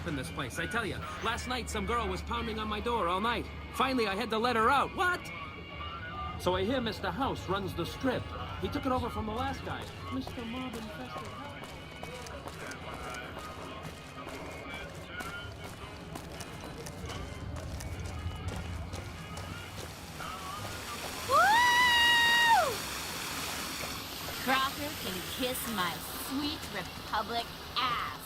in this place, I tell you. Last night, some girl was pounding on my door all night. Finally, I had to let her out. What? So I hear Mr. House runs the strip. He took it over from the last guy. Mr. Mob Infested House. Crocker can kiss my sweet Republic ass.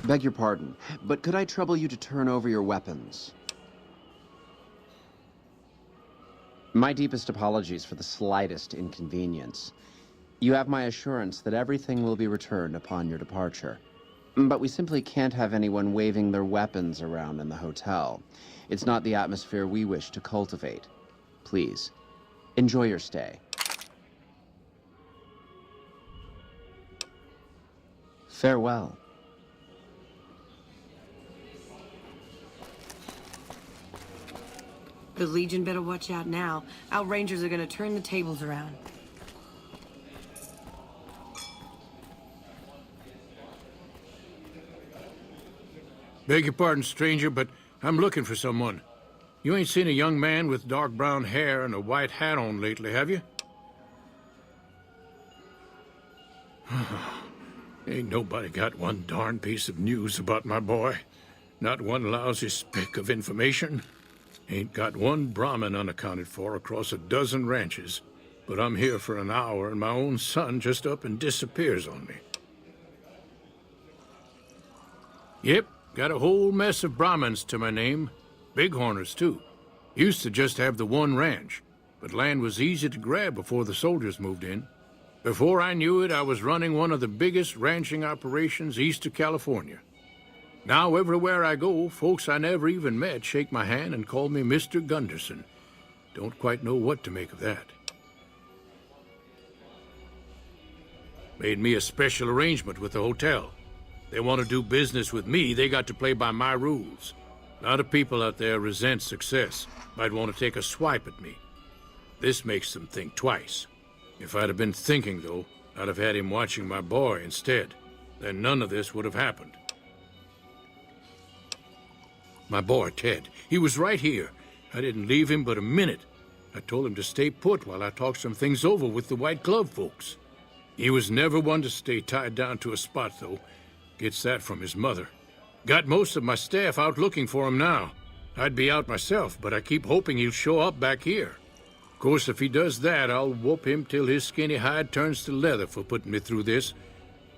Beg your pardon, but could I trouble you to turn over your weapons? My deepest apologies for the slightest inconvenience. You have my assurance that everything will be returned upon your departure. But we simply can't have anyone waving their weapons around in the hotel. It's not the atmosphere we wish to cultivate. Please, enjoy your stay. Farewell. The Legion better watch out now. Our Rangers are gonna turn the tables around. Beg your pardon, stranger, but I'm looking for someone. You ain't seen a young man with dark brown hair and a white hat on lately, have you? Ain't nobody got one darn piece of news about my boy. Not one lousy speck of information. Ain't got one Brahmin unaccounted for across a dozen ranches. But I'm here for an hour and my own son just up and disappears on me. Yep. Got a whole mess of Brahmins to my name. Bighorners, too. Used to just have the one ranch, but land was easy to grab before the soldiers moved in. Before I knew it, I was running one of the biggest ranching operations east of California. Now, everywhere I go, folks I never even met shake my hand and call me Mr. Gunderson. Don't quite know what to make of that. Made me a special arrangement with the hotel. They want to do business with me, they got to play by my rules. A lot of people out there resent success, might want to take a swipe at me. This makes them think twice. If I'd have been thinking, though, I'd have had him watching my boy instead. Then none of this would have happened. My boy, Ted, he was right here. I didn't leave him but a minute. I told him to stay put while I talked some things over with the White Glove folks. He was never one to stay tied down to a spot, though. Gets that from his mother. Got most of my staff out looking for him now. I'd be out myself, but I keep hoping he'll show up back here. Of course, if he does that, I'll whoop him till his skinny hide turns to leather for putting me through this.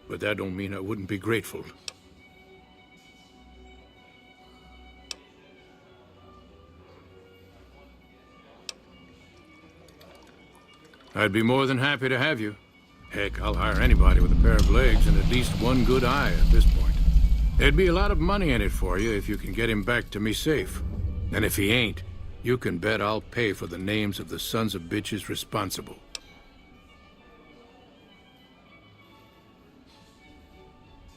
But that don't mean I wouldn't be grateful. I'd be more than happy to have you. Heck, I'll hire anybody with a pair of legs and at least one good eye at this point. There'd be a lot of money in it for you if you can get him back to me safe. And if he ain't, you can bet I'll pay for the names of the sons of bitches responsible.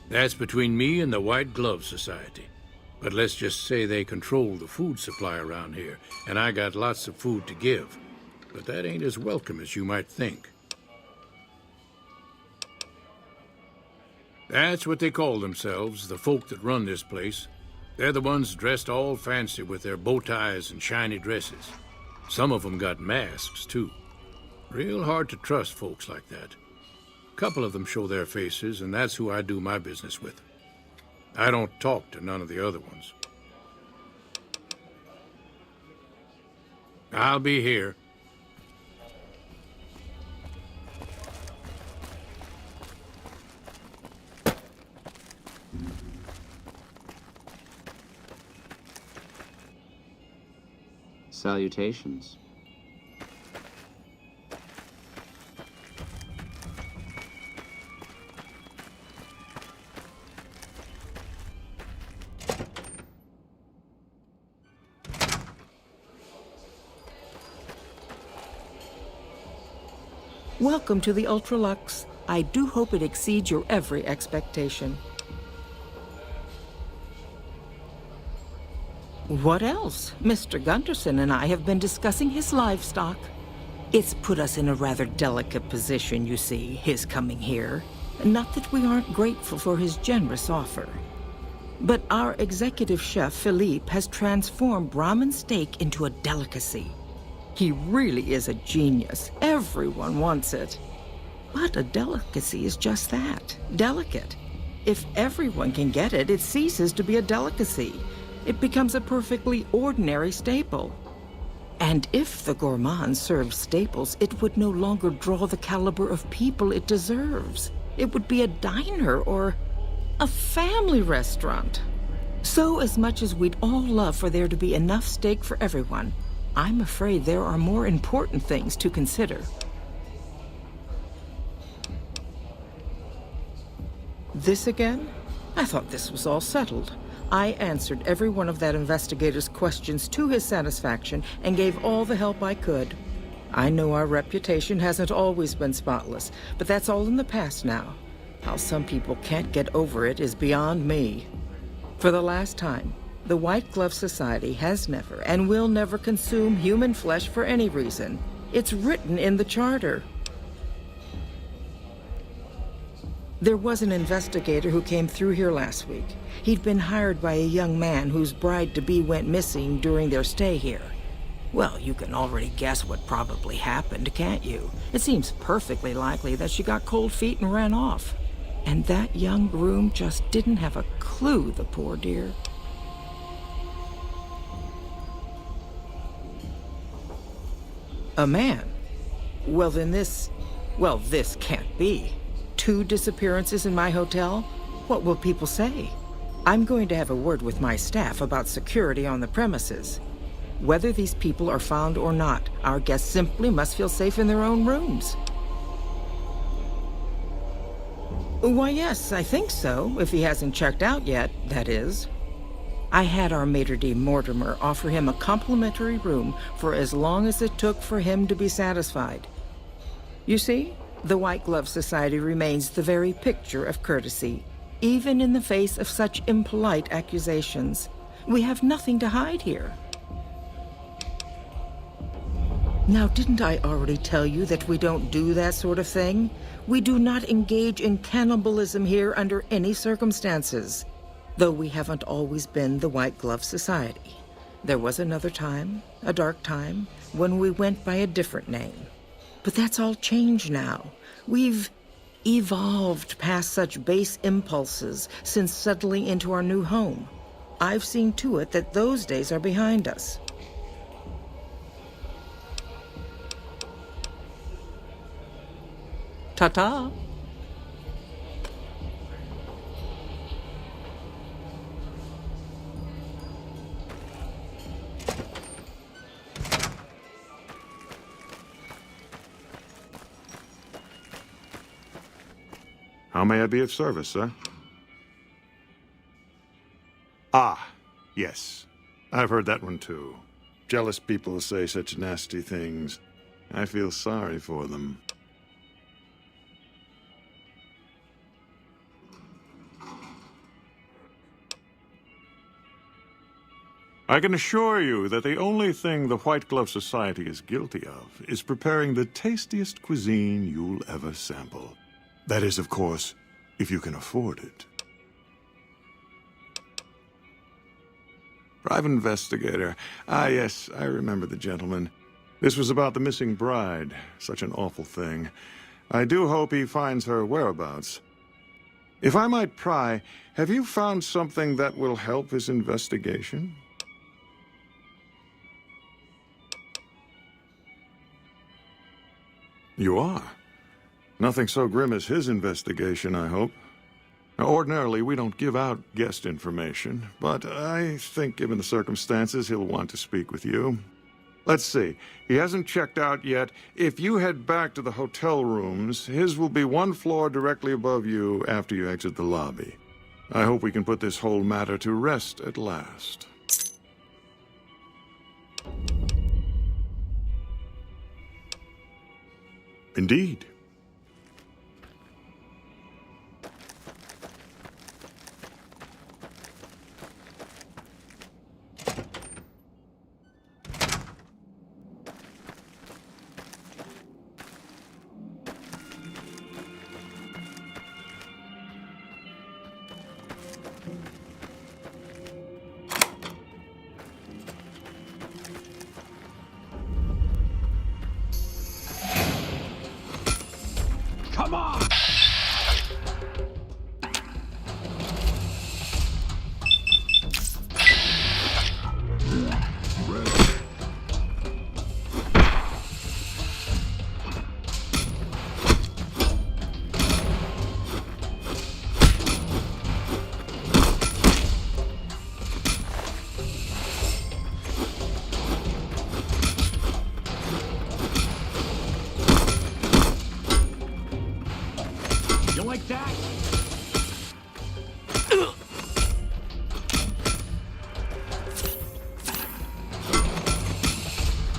That's between me and the White Glove Society. But let's just say they control the food supply around here, and I got lots of food to give. But that ain't as welcome as you might think. That's what they call themselves, the folk that run this place. They're the ones dressed all fancy with their bow ties and shiny dresses. Some of them got masks, too. Real hard to trust folks like that. A couple of them show their faces, and that's who I do my business with. I don't talk to none of the other ones. I'll be here. Salutations. Welcome to the Ultralux. I do hope it exceeds your every expectation. What else? Mr. Gunderson and I have been discussing his livestock. It's put us in a rather delicate position, you see, his coming here. Not that we aren't grateful for his generous offer. But our executive chef, Philippe, has transformed Brahmin steak into a delicacy. He really is a genius. Everyone wants it. But a delicacy is just that, delicate. If everyone can get it, it ceases to be a delicacy. It becomes a perfectly ordinary staple. And if the gourmand served staples, it would no longer draw the caliber of people it deserves. It would be a diner or a family restaurant. So as much as we'd all love for there to be enough steak for everyone, I'm afraid there are more important things to consider. This again? I thought this was all settled. I answered every one of that investigator's questions to his satisfaction and gave all the help I could. I know our reputation hasn't always been spotless, but that's all in the past now. How some people can't get over it is beyond me. For the last time, the White Glove Society has never and will never consume human flesh for any reason. It's written in the charter. There was an investigator who came through here last week. He'd been hired by a young man whose bride-to-be went missing during their stay here. Well, you can already guess what probably happened, can't you? It seems perfectly likely that she got cold feet and ran off. And that young groom just didn't have a clue, the poor dear. A man? Well, then this can't be. 2 disappearances in my hotel? What will people say? I'm going to have a word with my staff about security on the premises. Whether these people are found or not, our guests simply must feel safe in their own rooms. Why, yes, I think so, if he hasn't checked out yet, that is. I had our maitre d' Mortimer offer him a complimentary room for as long as it took for him to be satisfied. You see, the White Glove Society remains the very picture of courtesy, even in the face of such impolite accusations. We have nothing to hide here. Now, didn't I already tell you that we don't do that sort of thing? We do not engage in cannibalism here under any circumstances. Though we haven't always been the White Glove Society. There was another time, a dark time, when we went by a different name. But that's all changed now. We've evolved past such base impulses since settling into our new home. I've seen to it that those days are behind us. Ta-ta. How may I be of service, sir? Ah, yes. I've heard that one too. Jealous people say such nasty things. I feel sorry for them. I can assure you that the only thing the White Glove Society is guilty of is preparing the tastiest cuisine you'll ever sample. That is, of course, if you can afford it. Private investigator. Ah, yes, I remember the gentleman. This was about the missing bride. Such an awful thing. I do hope he finds her whereabouts. If I might pry, have you found something that will help his investigation? You are? Nothing so grim as his investigation, I hope. Now, ordinarily, we don't give out guest information, but I think given the circumstances, he'll want to speak with you. Let's see. He hasn't checked out yet. If you head back to the hotel rooms, his will be 1 floor directly above you after you exit the lobby. I hope we can put this whole matter to rest at last. Indeed. Come on! You like that?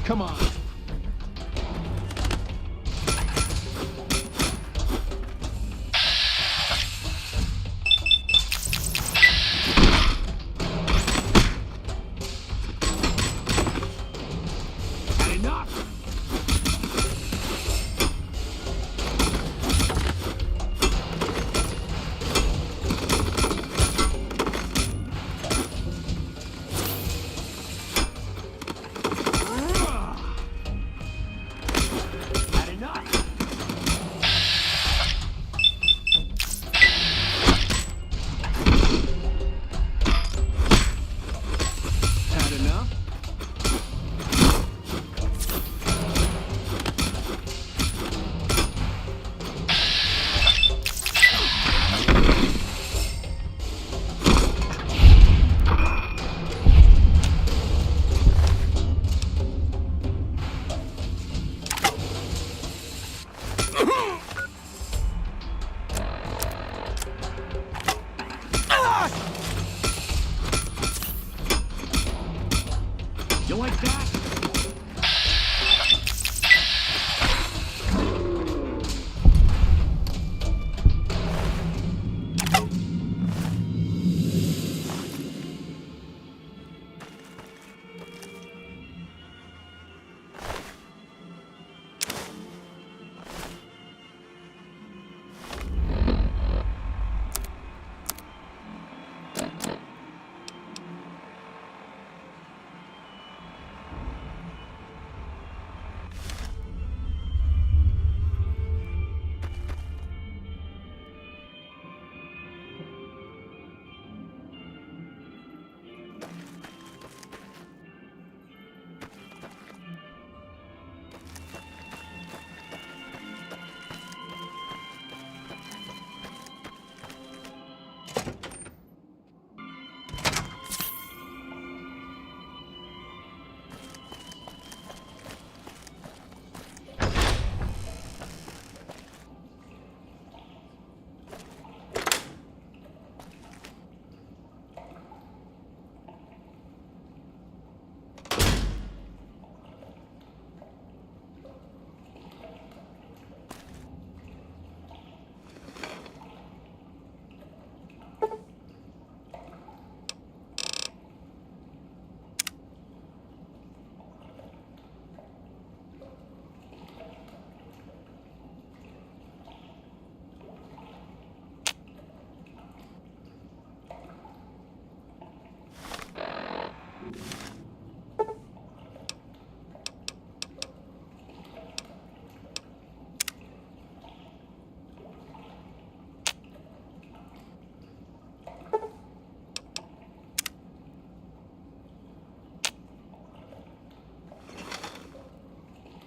Come on. Had enough? Had enough? Had enough? You like that?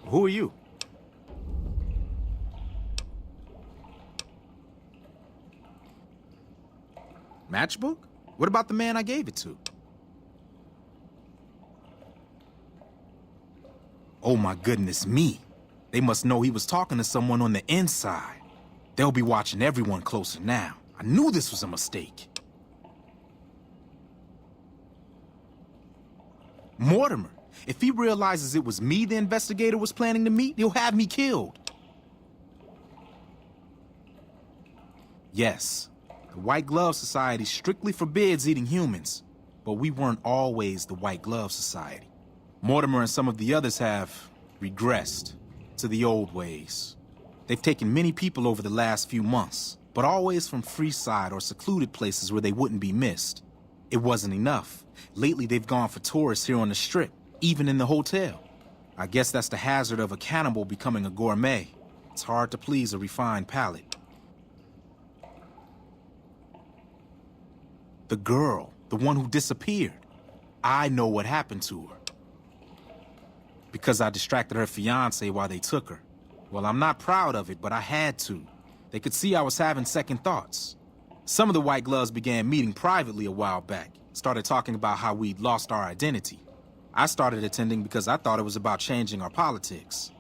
Who are you? Matchbook? What about the man I gave it to? Oh my goodness me. They must know he was talking to someone on the inside. They'll be watching everyone closer now. I knew this was a mistake. Mortimer, if he realizes it was me the investigator was planning to meet, he'll have me killed. Yes, the White Glove Society strictly forbids eating humans, but we weren't always the White Glove Society. Mortimer and some of the others have regressed to the old ways. They've taken many people over the last few months, but always from Freeside or secluded places where they wouldn't be missed. It wasn't enough. Lately, they've gone for tourists here on the Strip, even in the hotel. I guess that's the hazard of a cannibal becoming a gourmet. It's hard to please a refined palate. The girl, the one who disappeared. I know what happened to her. Because I distracted her fiancé while they took her. Well, I'm not proud of it, but I had to. They could see I was having second thoughts. Some of the White Gloves began meeting privately a while back. Started talking about how we'd lost our identity. I started attending because I thought it was about changing our politics.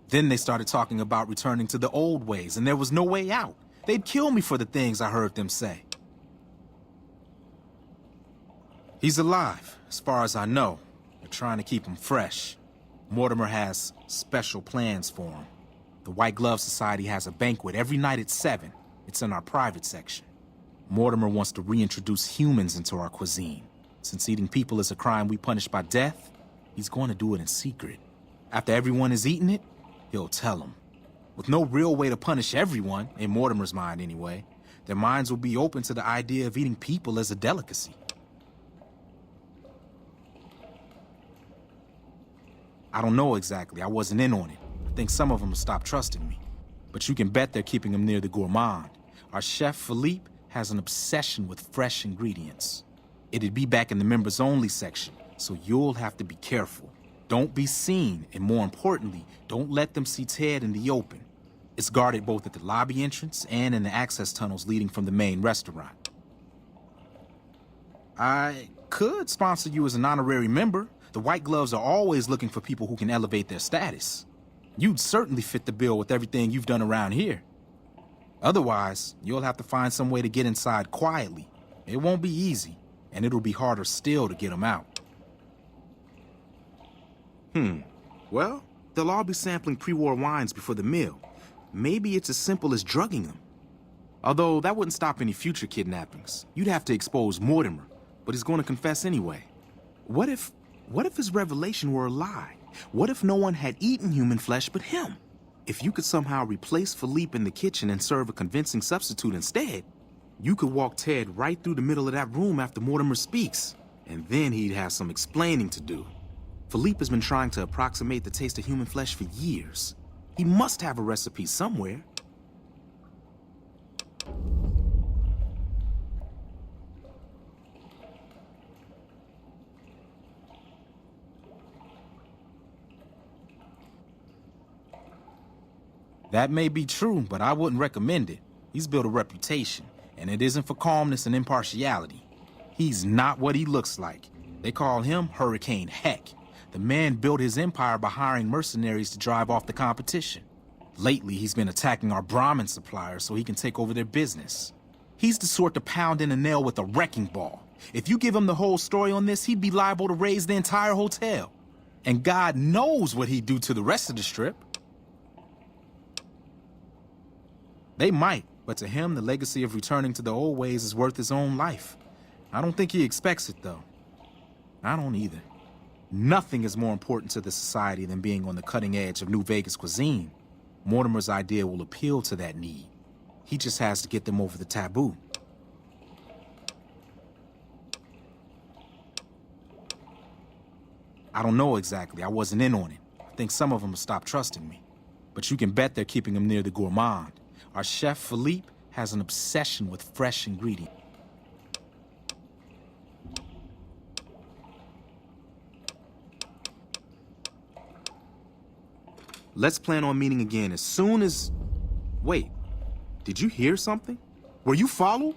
Then they started talking about returning to the old ways, and there was no way out. They'd kill me for the things I heard them say. He's alive, as far as I know. They're trying to keep him fresh. Mortimer has special plans for him. The White Glove Society has a banquet every night at 7. It's in our private section. Mortimer wants to reintroduce humans into our cuisine. Since eating people is a crime we punish by death, he's going to do it in secret. After everyone has eaten it, he'll tell them. With no real way to punish everyone, in Mortimer's mind anyway, their minds will be open to the idea of eating people as a delicacy. I don't know exactly. I wasn't in on it. I think some of them have stopped trusting me. But you can bet they're keeping him near the gourmand. Our chef, Philippe, has an obsession with fresh ingredients. It'd be back in the members-only section, so you'll have to be careful. Don't be seen, and more importantly, don't let them see Ted in the open. It's guarded both at the lobby entrance and in the access tunnels leading from the main restaurant. I could sponsor you as an honorary member. The White Gloves are always looking for people who can elevate their status. You'd certainly fit the bill with everything you've done around here. Otherwise, you'll have to find some way to get inside quietly. It won't be easy, and it'll be harder still to get them out. Well, they'll all be sampling pre-war wines before the meal. Maybe it's as simple as drugging them. Although, that wouldn't stop any future kidnappings. You'd have to expose Mortimer, but he's going to confess anyway. What if his revelation were a lie? What if no one had eaten human flesh but him? If you could somehow replace Philippe in the kitchen and serve a convincing substitute instead, you could walk Ted right through the middle of that room after Mortimer speaks, and then he'd have some explaining to do. Philippe has been trying to approximate the taste of human flesh for years. He must have a recipe somewhere. That may be true, but I wouldn't recommend it. He's built a reputation, and it isn't for calmness and impartiality. He's not what he looks like. They call him Hurricane Heck. The man built his empire by hiring mercenaries to drive off the competition. Lately, he's been attacking our Brahmin suppliers so he can take over their business. He's the sort to pound in a nail with a wrecking ball. If you give him the whole story on this, he'd be liable to raise the entire hotel. And God knows what he'd do to the rest of the strip. They might, but to him, the legacy of returning to the old ways is worth his own life. I don't think he expects it, though. I don't either. Nothing is more important to the society than being on the cutting edge of New Vegas cuisine. Mortimer's idea will appeal to that need. He just has to get them over the taboo. I don't know exactly. I wasn't in on it. I think some of them have stopped trusting me. But you can bet they're keeping him near the gourmand. Our chef, Philippe, has an obsession with fresh ingredients. Let's plan on meeting again as soon as... Wait, did you hear something? Were you followed?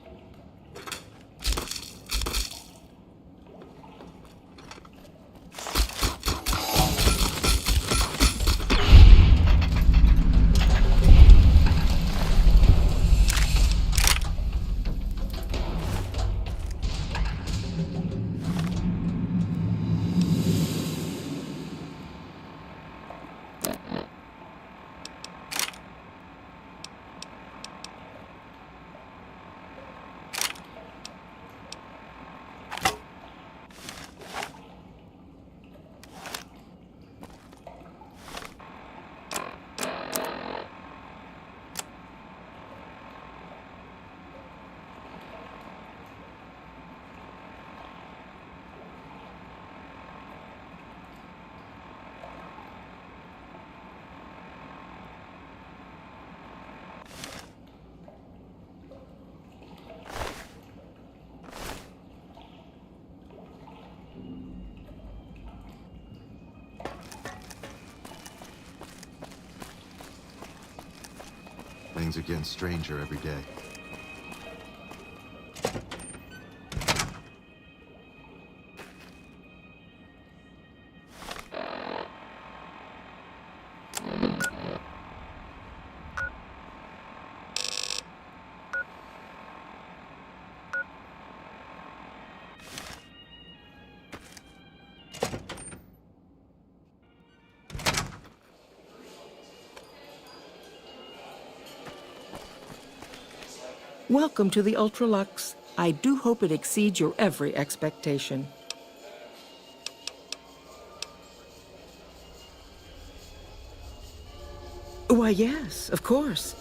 things against stranger every day. Welcome to the Ultralux. I do hope it exceeds your every expectation. Why, yes, of course.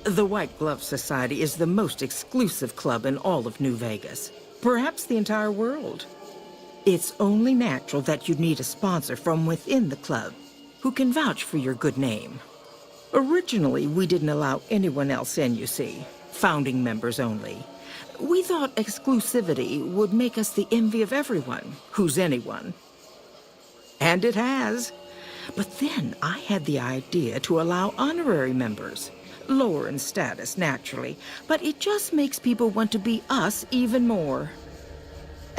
The White Glove Society is the most exclusive club in all of New Vegas, perhaps the entire world. It's only natural that you'd need a sponsor from within the club who can vouch for your good name. Originally, we didn't allow anyone else in, you see. Founding members only. We thought exclusivity would make us the envy of everyone who's anyone. And it has. But then I had the idea to allow honorary members. Lower in status, naturally, but it just makes people want to be us even more.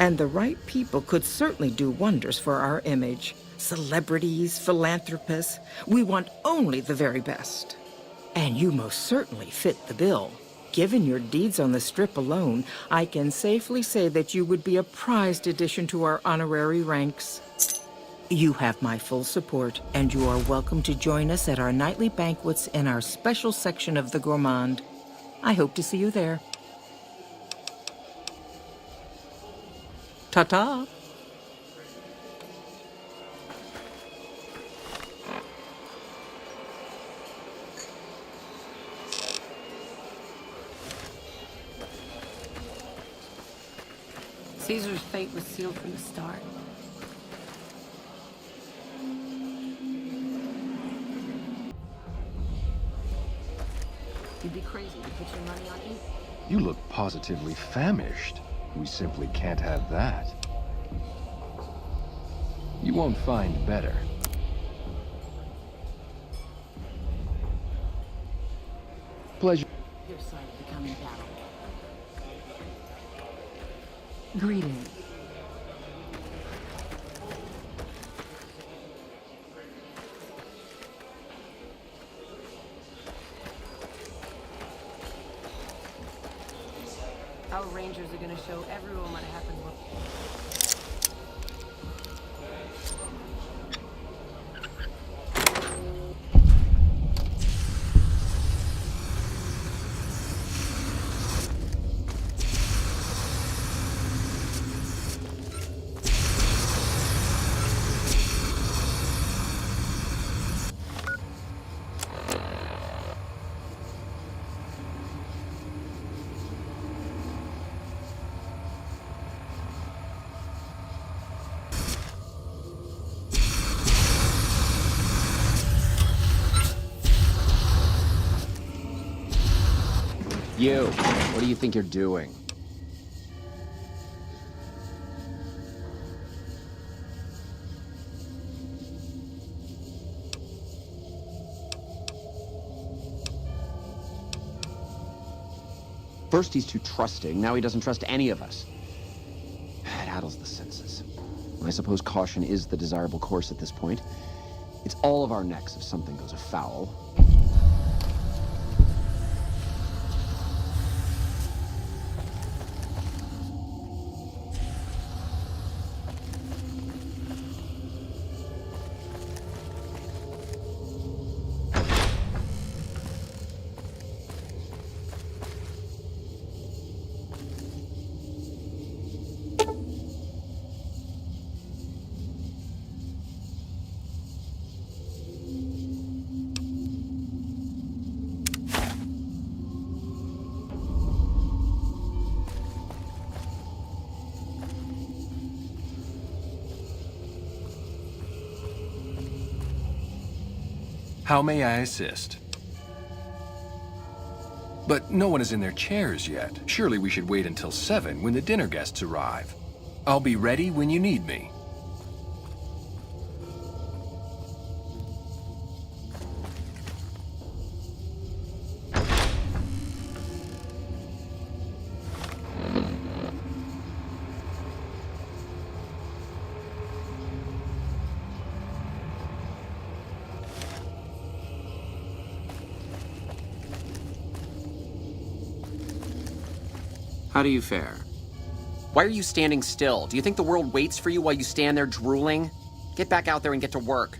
And the right people could certainly do wonders for our image. Celebrities, philanthropists, we want only the very best. And you most certainly fit the bill. Given your deeds on the Strip alone, I can safely say that you would be a prized addition to our honorary ranks. You have my full support, and you are welcome to join us at our nightly banquets in our special section of the Gourmand. I hope to see you there. Ta-ta! Caesar's fate was sealed from the start. You'd be crazy to put your money on you. You look positively famished. We simply can't have that. You won't find better. Pleasure. Your side of the coming battle. Greetings. Our Rangers are gonna show everyone what happens when... You, what do you think you're doing? First he's too trusting, now he doesn't trust any of us. It addles the senses. I suppose caution is the desirable course at this point. It's all of our necks if something goes afoul. How may I assist? But no one is in their chairs yet. Surely we should wait until 7 when the dinner guests arrive. I'll be ready when you need me. How do you fare? Why are you standing still? Do you think the world waits for you while you stand there drooling? Get back out there and get to work.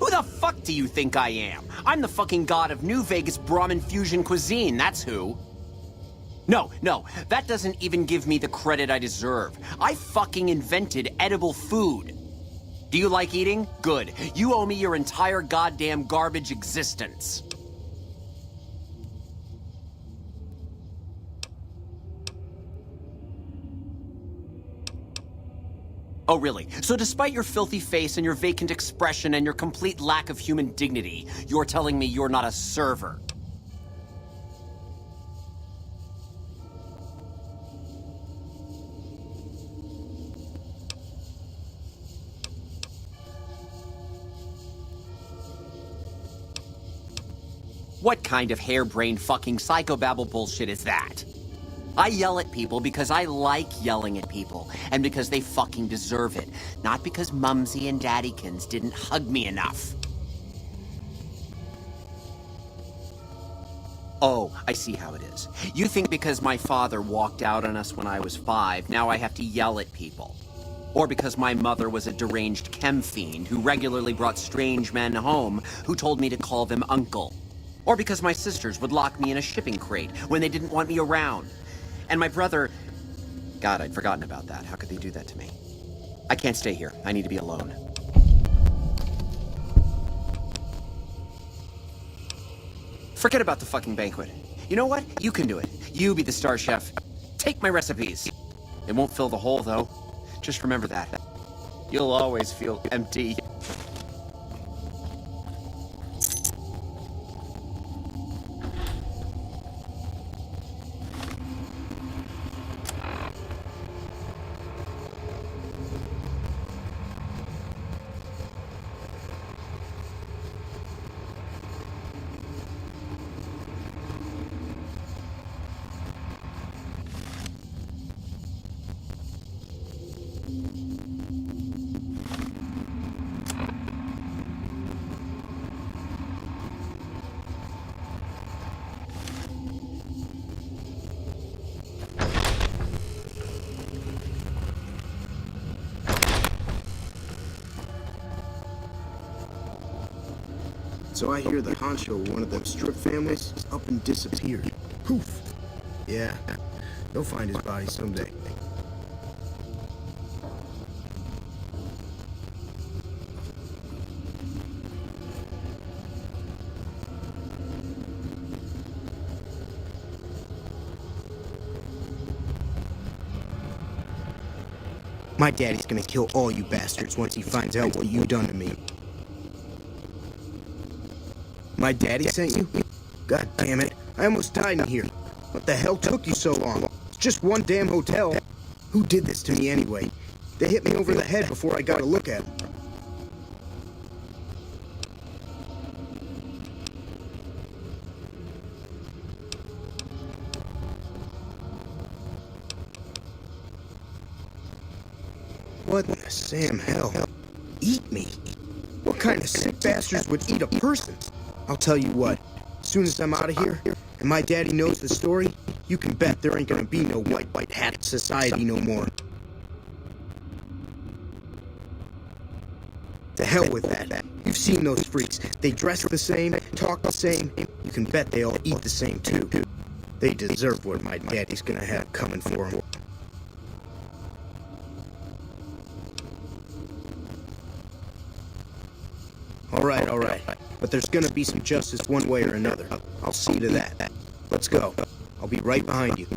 Who the fuck do you think I am? I'm the fucking god of New Vegas Brahmin fusion cuisine, that's who. No, that doesn't even give me the credit I deserve. I fucking invented edible food. Do you like eating? Good. You owe me your entire goddamn garbage existence. Oh, really? So despite your filthy face and your vacant expression and your complete lack of human dignity, you're telling me you're not a server? What kind of harebrained fucking psychobabble bullshit is that? I yell at people because I like yelling at people, and because they fucking deserve it, not because Mumsy and Daddykins didn't hug me enough. Oh, I see how it is. You think because my father walked out on us when I was 5, now I have to yell at people. Or because my mother was a deranged chem fiend who regularly brought strange men home who told me to call them uncle. Or because my sisters would lock me in a shipping crate when they didn't want me around. And my brother... God, I'd forgotten about that. How could they do that to me? I can't stay here. I need to be alone. Forget about the fucking banquet. You know what? You can do it. You be the star chef. Take my recipes. It won't fill the hole, though. Just remember that. You'll always feel empty. So I hear the honcho of one of them strip families up and disappeared. Poof. Yeah, they'll find his body someday. My daddy's gonna kill all you bastards once he finds out what you done to me. My daddy sent you? God damn it. I almost died in here. What the hell took you so long? It's just one damn hotel. Who did this to me anyway? They hit me over the head before I got a look at them. What in the Sam hell? Eat me? What kind of sick bastards would eat a person? I'll tell you what, as soon as I'm out of here, and my daddy knows the story, you can bet there ain't gonna be no white hat society no more. To hell with that. You've seen those freaks. They dress the same, talk the same. You can bet they all eat the same too. They deserve what my daddy's gonna have coming for them. All right. But there's gonna be some justice one way or another. I'll see to that. Let's go. I'll be right behind you.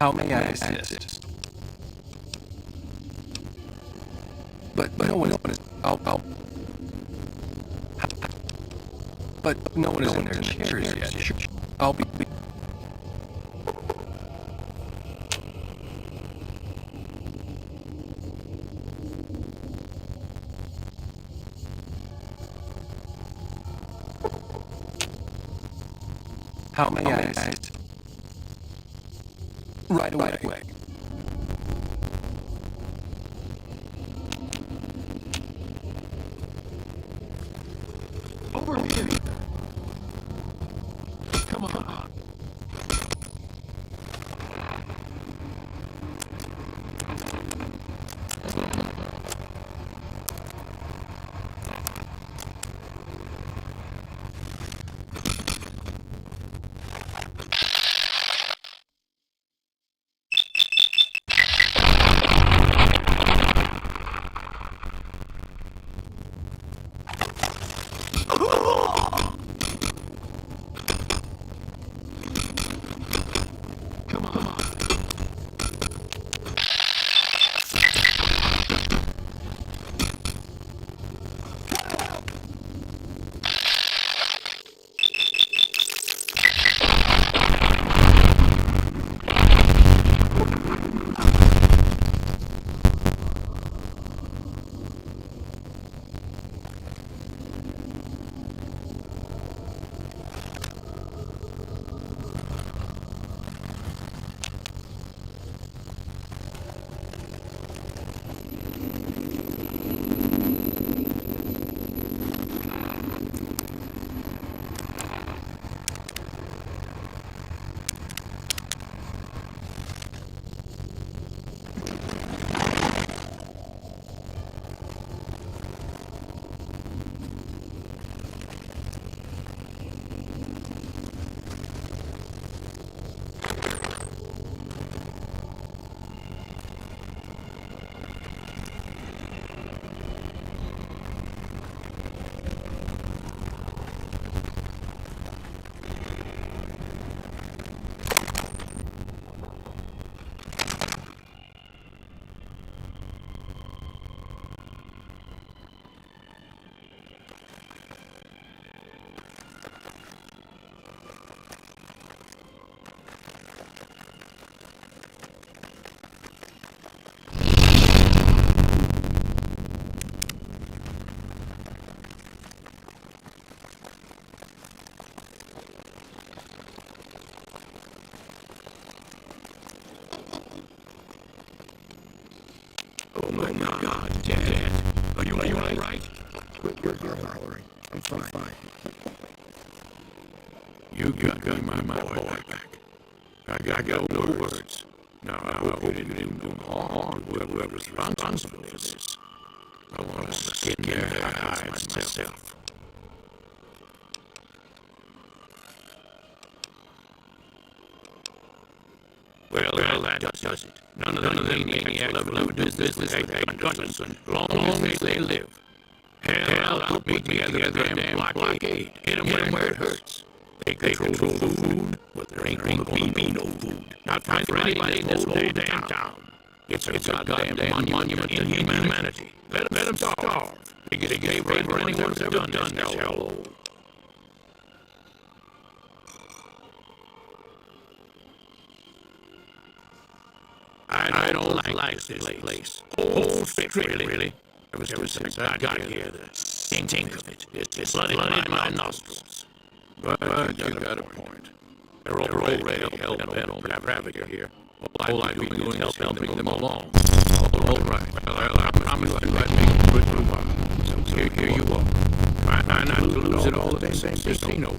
How may I assist? But no one is. I'll. But no one is in their chairs yet. I'll be. How may I assist? Right away. Over here. Come on. Oh my God, Dad. Are you all right? You're Mallory. I'm fine. You got my boy back. I got no words. Now, I hope you didn't do no harm to whoever's responsible for this. I want to skin their hides myself. Well, that does it. None of them maniacs will ever do this with Agent Gunnarsson, long as they live. Hell, I'll meet me at the damn blockade. Hit them where it hurts. They control food, but there ain't gonna be no food. Not for anybody in this whole damn town. It's a goddamn monument to humanity. Let them starve. They get a favor anyone's ever done this hellhole. I don't like this place. Oh, really. Ever since I got here, the stink of it is flooded my nostrils. But you got a point. They're already hell-bent on Ravager here. All I do is helping them along. All right. Well, I promise you I'd make a quick while. So here you are. Try not to lose it all at the same casino.